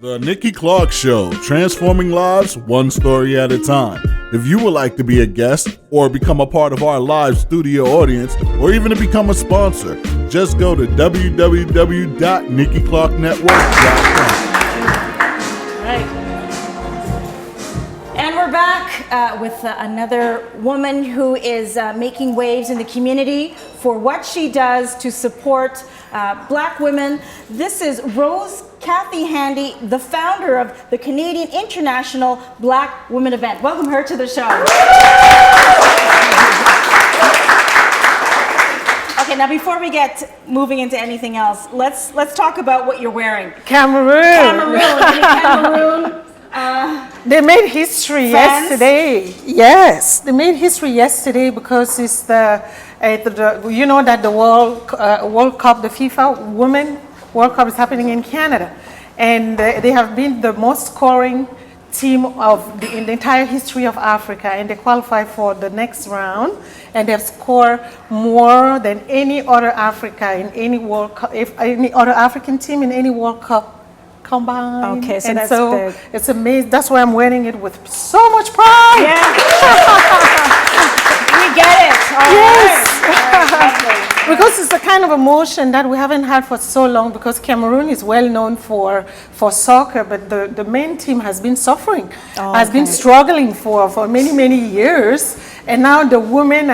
The Nikki Clarke Show, transforming lives one story at a time. If you would like to be a guest or become a part of our live studio audience or even to become a sponsor, just go to www.nikkiclarkenetwork.com. Right. And we're back with another woman who is making waves in the community for what she does to support Black women. This is Rose Cathy Handy, the founder of the Canadian International Black Women Event. Welcome her to the show. Okay, now before we get moving into anything else, let's talk about what you're wearing. Cameroon. They made history yesterday. Yes, they made history yesterday because it's you know that the World Cup, the FIFA Women World Cup is happening in Canada, and they have been the most scoring team in the entire history of Africa, and they qualified for the next round, and they have scored more than any other Africa in any World Cup, if any other African team in any World Cup combined. Okay, so and that's so big. It's amazing. That's why I'm wearing it with so much pride. Yeah. We get it. All Yes. right. Because it's the kind of emotion that we haven't had for so long, because Cameroon is well known for soccer, but the main team has been suffering, has been struggling for many years. And now the women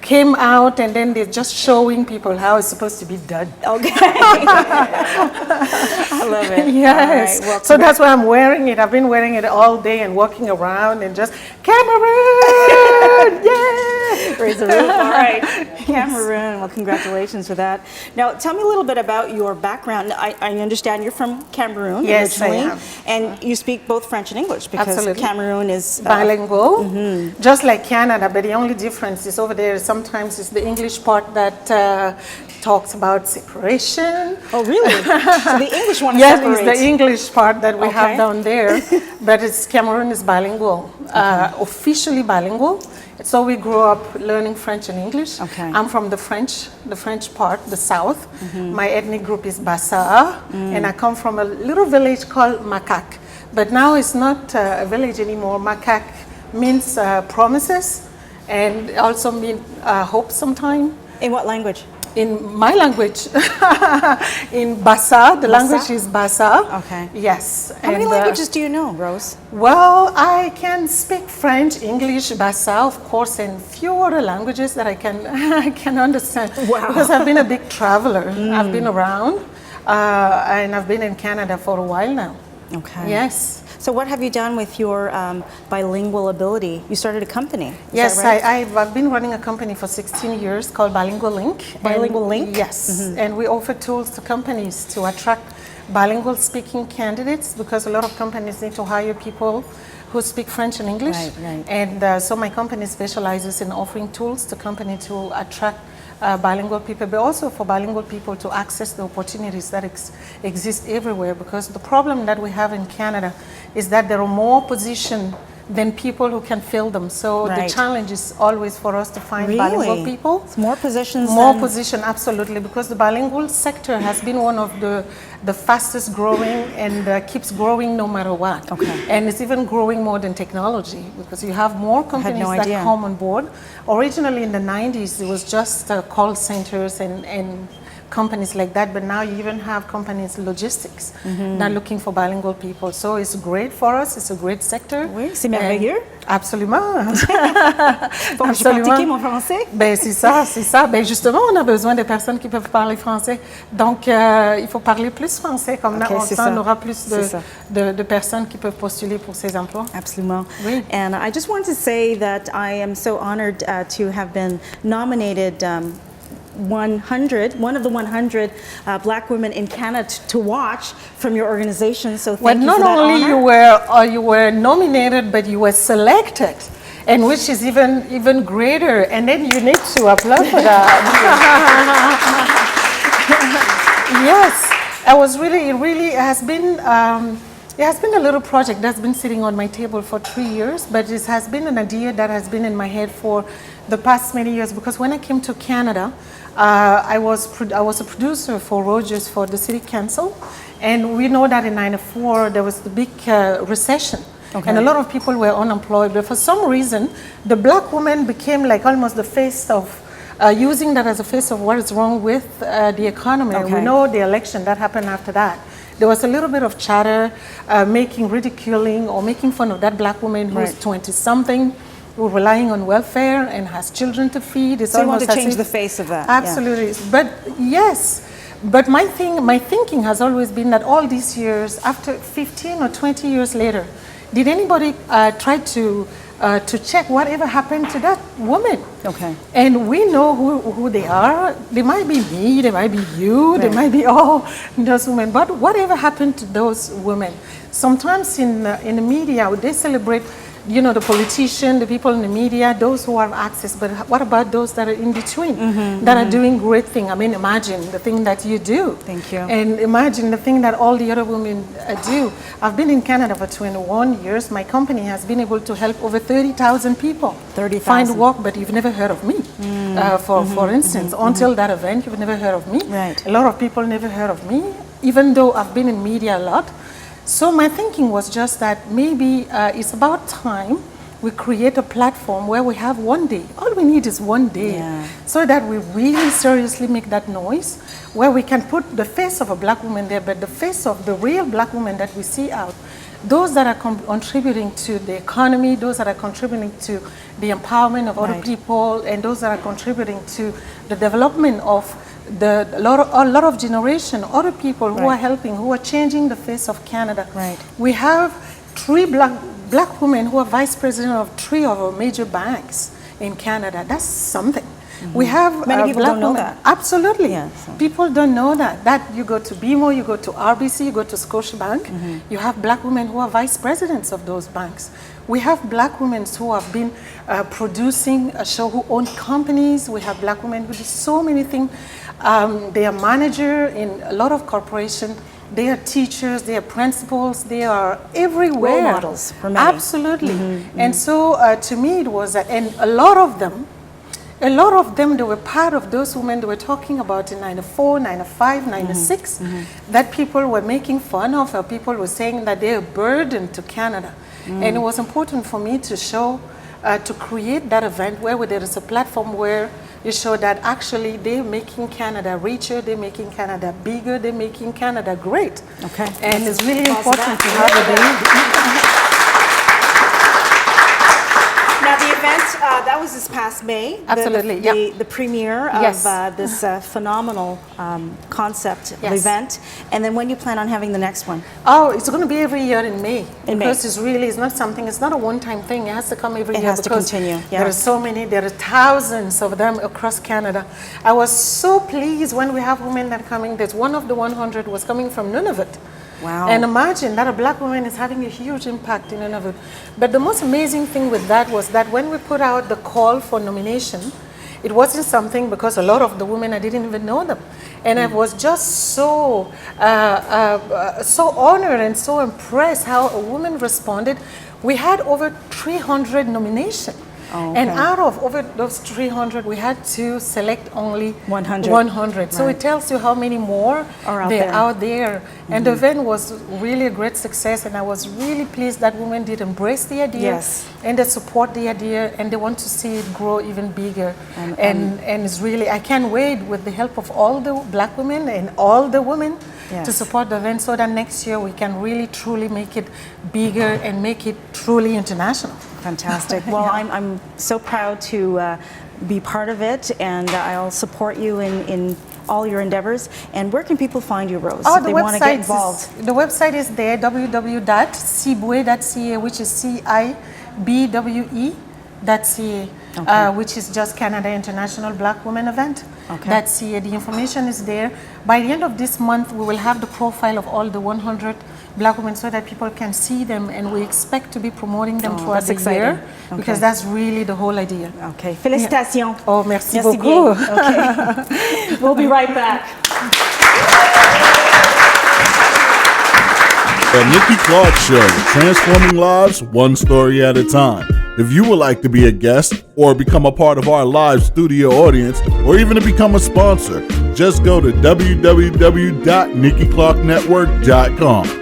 came out, and then they're just showing people how it's supposed to be done. Okay. I love it. Yes. All right. Well, so that's why I'm wearing it. I've been wearing it all day and walking around and just, Cameroon! Yeah! Raise the roof. All right. Cameroon. Well, congratulations for that. Now, tell me a little bit about your background. I understand you're from Cameroon originally. I am. And you speak both French and English because Absolutely. Cameroon is bilingual, just like Canada, but the only difference is over there sometimes it's the English part that talks about separation. Oh, really? So the English one is Yes, separate. it's the English part that we Okay. have down there, but Cameroon is bilingual, officially bilingual. So we grew up learning French and English. Okay. I'm from the French part, the south. My ethnic group is Bassa, and I come from a little village called Makak. But now it's not a village anymore. Makak means promises, and also means hope sometime. In what language? In my language, in Bassa, the language is Bassa. Okay. Yes. How many languages do you know, Rose? Well, I can speak French, English, Bassa, of course, and few other languages that I can understand. Wow. Because I've been a big traveler. I've been around, and I've been in Canada for a while now. Okay. Yes. So what have you done with your bilingual ability? You started a company. Is Yes, that right? I've been running a company for 16 years called Bilingual Link. Bilingual Link? Yes, and we offer tools to companies to attract bilingual speaking candidates, because a lot of companies need to hire people who speak French and English. Right. And so my company specializes in offering tools to company to attract bilingual people, but also for bilingual people to access the opportunities that exist everywhere, because the problem that we have in Canada is that there are more positions than people who can fill them. So Right. the challenge is always for us to find Really? bilingual people. It's more positions More than- position, absolutely, because the bilingual sector has been one of the fastest growing and keeps growing no matter what. Okay. And it's even growing more than technology, because you have more companies no that idea. come on board. Originally in the 90s, it was just call centers and companies like that, but now you even have companies, logistics, that are looking for bilingual people. So it's great for us, it's a great sector. Oui, c'est merveilleux. Absolument. Faut que je pratique mon français. Ben c'est ça. Ben justement, on a besoin de personnes qui peuvent parler français. Donc, il faut parler plus français. Comme Okay, c'est ça, ça. on aura plus C'est ça. de personnes qui peuvent postuler pour ces emplois. Absolument. Oui. And I just wanted to say that I am so honored to have been nominated 100, one of the 100 Black women in Canada to watch from your organization. So thank you Not for that only honor. you were nominated, but you were selected, and which is even greater. And then you need to applaud for that. Yes, it really has been It has been a little project that's been sitting on my table for 3 years, but it has been an idea that has been in my head for the past many years, because when I came to Canada, I was a producer for Rogers for the City Council, and we know that in '94 there was the big recession. Okay. And a lot of people were unemployed, but for some reason, the black woman became like almost the face of, using that as a face of what is wrong with the economy. Okay. We know the election that happened after that. There was a little bit of chatter, ridiculing or making fun of that black woman who's 20-something, who's relying on welfare and has children to feed. So you want to change the face of that. Absolutely. Yeah. But yes, but my thinking has always been that all these years, after 15 or 20 years later, did anybody try to check whatever happened to that woman? Okay. And we know who they are. They might be me, they might be you, they might be all those women. But whatever happened to those women? Sometimes in the media, they celebrate, you know, the politician, the people in the media, those who have access, but what about those that are in between, that are doing great things? I mean, imagine the thing that you do. Thank you. And imagine the thing that all the other women do. I've been in Canada for 21 years. My company has been able to help over 30,000 people find work, but you've never heard of me. For instance, until that event, you've never heard of me. Right. A lot of people never heard of me, even though I've been in media a lot. So my thinking was just that maybe it's about time we create a platform where we have one day. All we need is one day, so that we really seriously make that noise, where we can put the face of a black woman there, but the face of the real black woman that we see out. Those that are contributing to the economy, those that are contributing to the empowerment of other people, and those that are contributing to the development of a lot of generation, other people who are helping, who are changing the face of Canada. Right. We have 3 black women who are vice president of 3 of our major banks in Canada. That's something. We have many people don't know that. Absolutely. Yeah, so. People don't know that. That you go to BMO, you go to RBC, you go to Scotiabank, you have black women who are vice presidents of those banks. We have black women who have been producing a show, who own companies. We have black women who do so many things. They are manager in a lot of corporations. They are teachers, they are principals, they are everywhere. Role models for many. Absolutely. And so to me it was that, and a lot of them, they were part of those women they were talking about in '94, '95, '96, that people were making fun of, or people were saying that they're a burden to Canada. And it was important for me to show, to create that event where there is a platform where you show that actually they're making Canada richer, they're making Canada bigger, they're making Canada great. Okay. And it's really important to have a day. Now the event, that was this past May. Absolutely, the premiere of this phenomenal concept event. And then when do you plan on having the next one? Oh, it's going to be every year in May. Because it's not a one-time thing. It has to come every year. It has to continue. There are so many, there are thousands of them across Canada. I was so pleased when we have women that are coming. There's one of the 100 was coming from Nunavut. Wow. And imagine that a black woman is having a huge impact in Nunavut. But the most amazing thing with that was that when we put out the call for nomination, it wasn't something, because a lot of the women, I didn't even know them. And I was just so honored and so impressed how a woman responded. We had over 300 nominations. Oh, okay. And out of over those 300, we had to select only 100. So it tells you how many more are out there. And the event was really a great success, and I was really pleased that women did embrace the idea, and they support the idea, and they want to see it grow even bigger. And it's really, I can't wait, with the help of all the black women and all the women, to support the event, so that next year we can really truly make it bigger and make it truly international. Fantastic. Well, I'm so proud to be part of it, and I'll support you in all your endeavors. And where can people find you, Rose, if they want to get involved? The website is there, www.cibwe.ca, which is CIBWE.ca, which is just Canada International Black Women Event. .ca. The information is there. By the end of this month, we will have the profile of all the 100 black women, so that people can see them, and we expect to be promoting them throughout the year, because that's really the whole idea. Okay, félicitations. Oh, merci beaucoup. Okay. We'll be right back. The Nikki Clarke Show, transforming lives one story at a time. If you would like to be a guest or become a part of our live studio audience or even to become a sponsor, just go to www.NikkiClarkeNetwork.com.